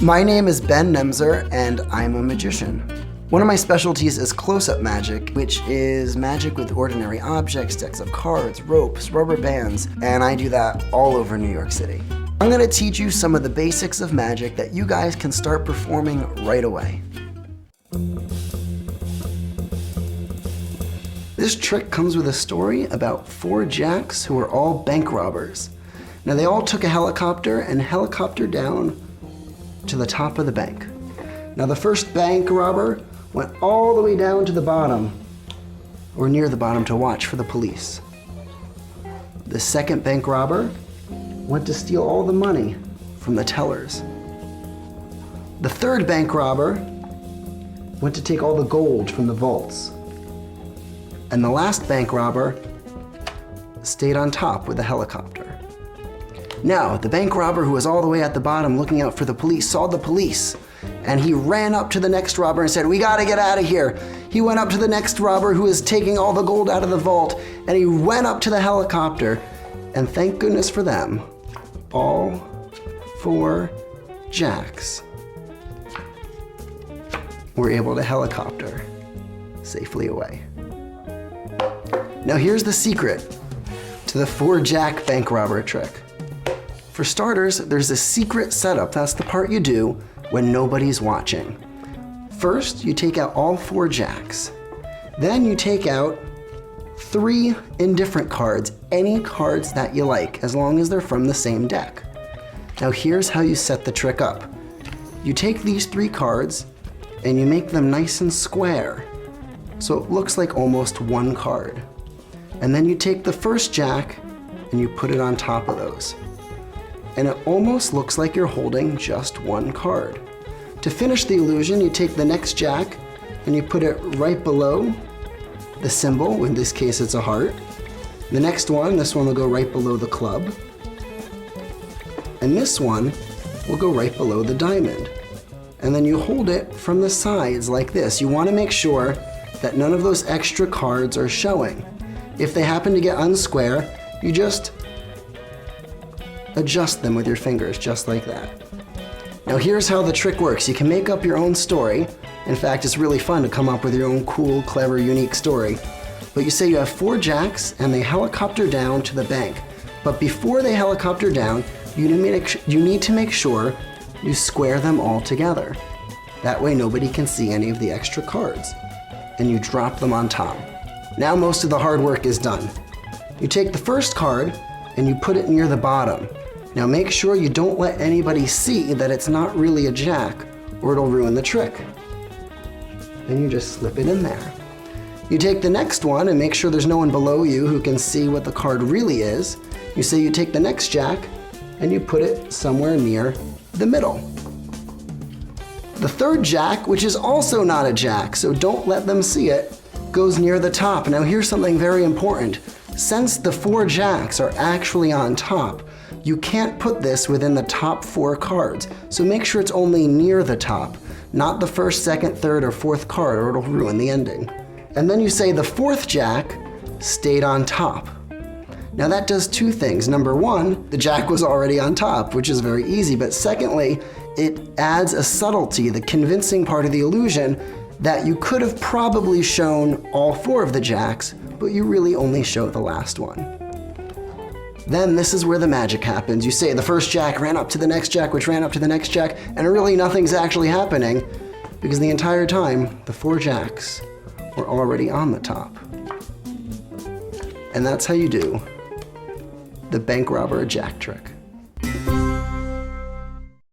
My name is Ben Nemzer, and I'm a magician. One of my specialties is close-up magic, which is magic with ordinary objects, decks of cards, ropes, rubber bands, and I do that all over New York City. I'm gonna teach you some of the basics of magic that you guys can start performing right away. This trick comes with a story about 4 jacks who were all bank robbers. Now they all took a helicopter and helicoptered down to the top of the bank. Now the first bank robber went all the way down to the bottom, or near the bottom, to watch for the police. The second bank robber went to steal all the money from the tellers. The third bank robber went to take all the gold from the vaults. And the last bank robber stayed on top with the helicopter. Now, the bank robber who was all the way at the bottom looking out for the police saw the police, and he ran up to the next robber and said, "We gotta get out of here." He went up to the next robber who was taking all the gold out of the vault, and he went up to the helicopter, and thank goodness for them, all 4 jacks were able to helicopter safely away. Now here's the secret to the 4 jack bank robber trick. For starters, there's a secret setup. That's the part you do when nobody's watching. First, you take out all 4 jacks. Then you take out 3 indifferent cards, any cards that you like, as long as they're from the same deck. Now here's how you set the trick up. You take these 3 cards and you make them nice and square, so it looks like almost 1 card. And then you take the first jack and you put it on top of those. And it almost looks like you're holding just 1 card. To finish the illusion, you take the next jack and you put it right below the symbol. In this case, it's a heart. The next one, this one will go right below the club. And this one will go right below the diamond. And then you hold it from the sides like this. You want to make sure that none of those extra cards are showing. If they happen to get unsquare, you just adjust them with your fingers, just like that. Now here's how the trick works. You can make up your own story. In fact, it's really fun to come up with your own cool, clever, unique story. But you say you have 4 jacks and they helicopter down to the bank. But before they helicopter down, you need to make sure you square them all together. That way nobody can see any of the extra cards. And you drop them on top. Now most of the hard work is done. You take the first card and you put it near the bottom. Now make sure you don't let anybody see that it's not really a jack, or it'll ruin the trick. Then you just slip it in there. You take the next one and make sure there's no one below you who can see what the card really is. You say you take the next jack and you put it somewhere near the middle. The third jack, which is also not a jack, so don't let them see it, goes near the top. Now here's something very important. Since the 4 jacks are actually on top, you can't put this within the top 4 cards. So make sure it's only near the top, not the first, second, third, or 4th card, or it'll ruin the ending. And then you say the 4th jack stayed on top. Now that does 2 things. Number 1, the jack was already on top, which is very easy. But secondly, it adds a subtlety, the convincing part of the illusion, that you could have probably shown all 4 of the jacks, but you really only show the last one. Then this is where the magic happens. You say the first jack ran up to the next jack, which ran up to the next jack, and really nothing's actually happening because the entire time the 4 jacks were already on the top. And that's how you do the bank robber jack trick.